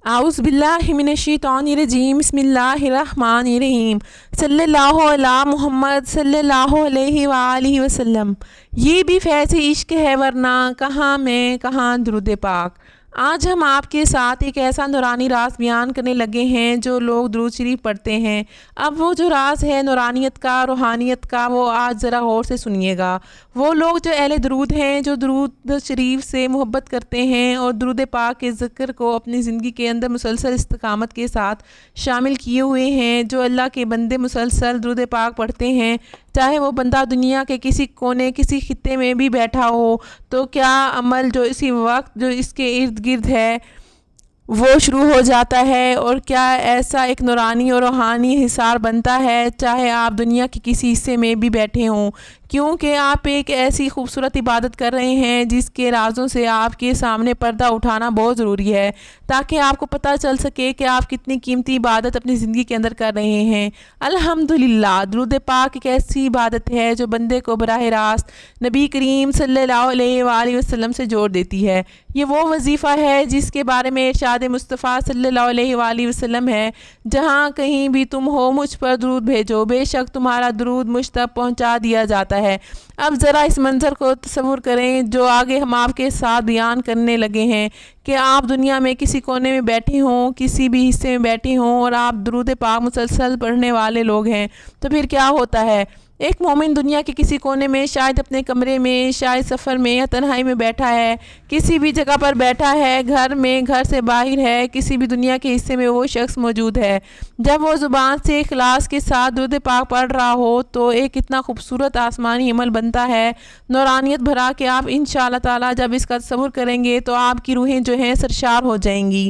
اعوذ باللہ من الشیطان الرجیم بسم اللہ الرحمن الرحیم صلی اللہ علی محمد صلی اللہ علیہ وآلہ وسلم۔ یہ بھی فیض عشق ہے ورنہ کہاں میں کہاں درود پاک۔ آج ہم آپ کے ساتھ ایک ایسا نورانی راز بیان کرنے لگے ہیں جو لوگ درود شریف پڑھتے ہیں۔ اب وہ جو راز ہے نورانیت کا، روحانیت کا، وہ آج ذرا غور سے سنیے گا۔ وہ لوگ جو اہل درود ہیں، جو درود شریف سے محبت کرتے ہیں اور درود پاک کے ذکر کو اپنی زندگی کے اندر مسلسل استقامت کے ساتھ شامل کیے ہوئے ہیں، جو اللہ کے بندے مسلسل درود پاک پڑھتے ہیں، چاہے وہ بندہ دنیا کے کسی کونے کسی خطے میں بھی بیٹھا ہو، تو کیا عمل جو اسی وقت جو اس کے ارد گرد ہے وہ شروع ہو جاتا ہے، اور کیا ایسا ایک نورانی اور روحانی حصار بنتا ہے چاہے آپ دنیا کے کسی حصے میں بھی بیٹھے ہوں، کیونکہ آپ ایک ایسی خوبصورت عبادت کر رہے ہیں جس کے رازوں سے آپ کے سامنے پردہ اٹھانا بہت ضروری ہے، تاکہ آپ کو پتہ چل سکے کہ آپ کتنی قیمتی عبادت اپنی زندگی کے اندر کر رہے ہیں۔ الحمدللہ، درود پاک ایک ایسی عبادت ہے جو بندے کو براہ راست نبی کریم صلی اللہ علیہ وآلہ وسلم سے جوڑ دیتی ہے۔ یہ وہ وظیفہ ہے جس کے بارے میں ارشاد مصطفیٰ صلی اللہ علیہ وآلہ وسلم ہے، جہاں کہیں بھی تم ہو مجھ پر درود بھیجو، بے شک تمہارا درود مجھ تک پہنچا دیا جاتا ہے۔ اب ذرا اس منظر کو تصور کریں جو آگے ہم آپ کے ساتھ بیان کرنے لگے ہیں، کہ آپ دنیا میں کسی کونے میں بیٹھے ہوں، کسی بھی حصے میں بیٹھے ہوں، اور آپ درود پاک مسلسل پڑھنے والے لوگ ہیں، تو پھر کیا ہوتا ہے؟ ایک مومن دنیا کے کسی کونے میں، شاید اپنے کمرے میں، شاید سفر میں یا تنہائی میں بیٹھا ہے، کسی بھی جگہ پر بیٹھا ہے، گھر میں، گھر سے باہر ہے، کسی بھی دنیا کے حصے میں وہ شخص موجود ہے، جب وہ زبان سے اخلاص کے ساتھ درود پاک پڑھ رہا ہو تو ایک اتنا خوبصورت آسمانی عمل بنتا ہے، نورانیت بھرا، کہ آپ انشاءاللہ تعالی جب اس کا تصور کریں گے تو آپ کی روحیں جو ہیں سرشار ہو جائیں گی۔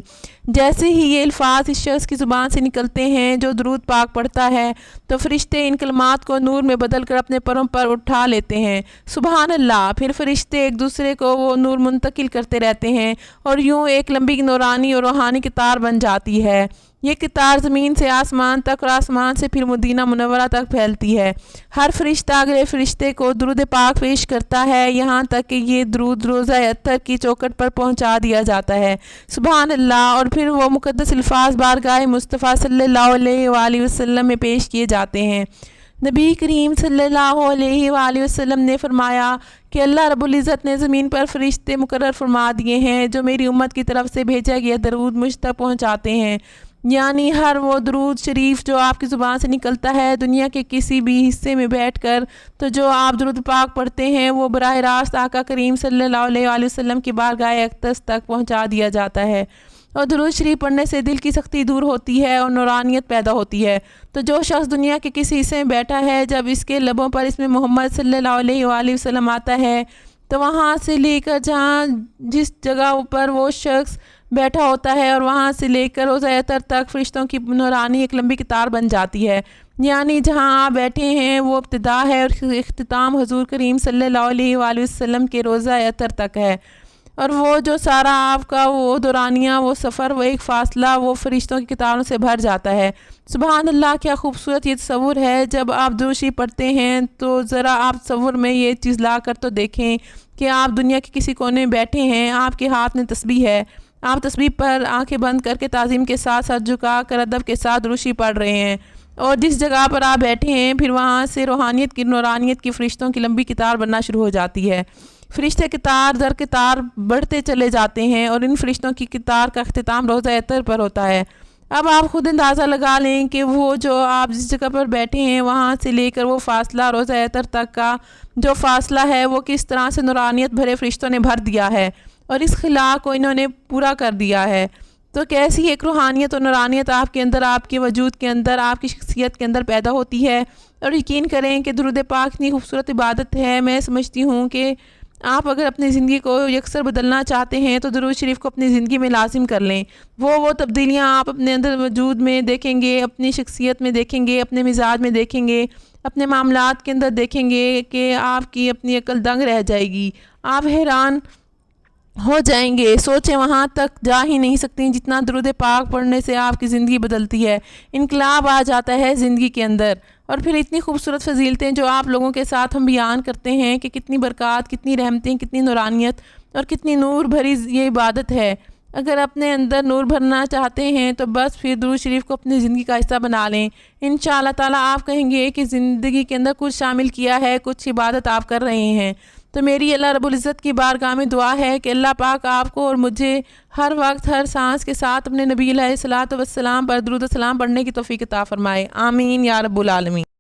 جیسے ہی یہ الفاظ اس شخص کی زبان سے نکلتے ہیں جو درود پاک پڑھتا ہے، تو فرشتے ان کلمات کو نور میں بدل کر اپنے پروں پر اٹھا لیتے ہیں۔ سبحان اللہ! پھر فرشتے ایک دوسرے کو وہ نور منتقل کرتے رہتے ہیں، اور یوں ایک لمبی نورانی اور روحانی قطار بن جاتی ہے۔ یہ قطار زمین سے آسمان تک اور آسمان سے پھر مدینہ منورہ تک پھیلتی ہے۔ ہر فرشتہ اگلے فرشتے کو درود پاک پیش کرتا ہے، یہاں تک کہ یہ درود روضہ اطہر کی چوکھٹ پر پہنچا دیا جاتا ہے۔ سبحان اللہ! اور پھر وہ مقدس الفاظ بارگاہ مصطفیٰ صلی اللہ علیہ وآلہ وسلم میں پیش کیے جاتے ہیں۔ نبی کریم صلی اللہ علیہ وآلہ وسلم نے فرمایا کہ اللہ رب العزت نے زمین پر فرشتے مقرر فرما دیے ہیں جو میری امت کی طرف سے بھیجا گیا درود مجھ تک پہنچاتے ہیں، یعنی ہر وہ درود شریف جو آپ کی زبان سے نکلتا ہے دنیا کے کسی بھی حصے میں بیٹھ کر، تو جو آپ درود پاک پڑھتے ہیں وہ براہ راست آقا کریم صلی اللہ علیہ وآلہ وسلم کی بارگاہ اقدس تک پہنچا دیا جاتا ہے، اور درود شریف پڑھنے سے دل کی سختی دور ہوتی ہے اور نورانیت پیدا ہوتی ہے۔ تو جو شخص دنیا کے کسی حصے میں بیٹھا ہے، جب اس کے لبوں پر اس میں محمد صلی اللہ علیہ وآلہ وسلم آتا ہے، تو وہاں سے لے کر جس جگہ پر وہ شخص بیٹھا ہوتا ہے اور وہاں سے لے کر روضہ اطہر تک فرشتوں کی نورانی ایک لمبی قطار بن جاتی ہے، یعنی جہاں آپ بیٹھے ہیں وہ ابتدا ہے اور اختتام حضور کریم صلی اللہ علیہ وآلہ وسلم کے روضہ اطہر تک ہے، اور وہ جو سارا آپ کا وہ دورانیہ، وہ سفر، وہ ایک فاصلہ، وہ فرشتوں کی قطاروں سے بھر جاتا ہے۔ سبحان اللہ! کیا خوبصورت یہ تصور ہے۔ جب آپ درود شریف پڑھتے ہیں تو ذرا آپ تصور میں یہ چیز لا کر تو دیکھیں کہ آپ دنیا کے کسی کونے میں بیٹھے ہیں، آپ کے ہاتھ میں تسبیح ہے، آپ تسبیح پر آنکھیں بند کر کے تعظیم کے ساتھ سر جھکا کر ادب کے ساتھ درود شریف پڑھ رہے ہیں، اور جس جگہ پر آپ بیٹھے ہیں پھر وہاں سے روحانیت کی، نورانیت کی فرشتوں کی لمبی قطار بننا شروع ہو جاتی ہے۔ فرشتے قطار در قطار بڑھتے چلے جاتے ہیں، اور ان فرشتوں کی قطار کا اختتام روضہ اطہر پر ہوتا ہے۔ اب آپ خود اندازہ لگا لیں کہ وہ جو آپ جس جگہ پر بیٹھے ہیں وہاں سے لے کر وہ فاصلہ روضہ اطہر تک کا جو فاصلہ ہے وہ کس طرح سے نورانیت بھرے فرشتوں نے بھر دیا ہے، اور اس خلا کو انہوں نے پورا کر دیا ہے۔ تو کیسی ایک روحانیت اور نورانیت آپ کے اندر، آپ کے وجود کے اندر، آپ کی شخصیت کے اندر پیدا ہوتی ہے۔ اور یقین کریں کہ درود پاک اتنی خوبصورت عبادت ہے، میں سمجھتی ہوں کہ آپ اگر اپنی زندگی کو یکسر بدلنا چاہتے ہیں تو درود شریف کو اپنی زندگی میں لازم کر لیں۔ وہ تبدیلیاں آپ اپنے اندر وجود میں دیکھیں گے، اپنی شخصیت میں دیکھیں گے، اپنے مزاج میں دیکھیں گے، اپنے معاملات کے اندر دیکھیں گے کہ آپ کی اپنی عقل دنگ رہ جائے گی، آپ حیران ہو جائیں گے، سوچیں وہاں تک جا ہی نہیں سکتی جتنا درود پاک پڑھنے سے آپ کی زندگی بدلتی ہے، انقلاب آ جاتا ہے زندگی کے اندر۔ اور پھر اتنی خوبصورت فضیلتیں جو آپ لوگوں کے ساتھ ہم بیان کرتے ہیں کہ کتنی برکات، کتنی رحمتیں، کتنی نورانیت اور کتنی نور بھری یہ عبادت ہے۔ اگر اپنے اندر نور بھرنا چاہتے ہیں تو بس پھر درود شریف کو اپنی زندگی کا حصہ بنا لیں۔ انشاءاللہ تعالیٰ آپ کہیں گے کہ زندگی کے اندر کچھ شامل کیا ہے، کچھ عبادت آپ کر رہے ہیں۔ تو میری اللہ رب العزت کی بارگاہ میں دعا ہے کہ اللہ پاک آپ کو اور مجھے ہر وقت ہر سانس کے ساتھ اپنے نبی علیہ الصلوۃ والسلام پر درود و سلام پڑھنے کی توفیق عطا فرمائے۔ آمین یا رب العالمین۔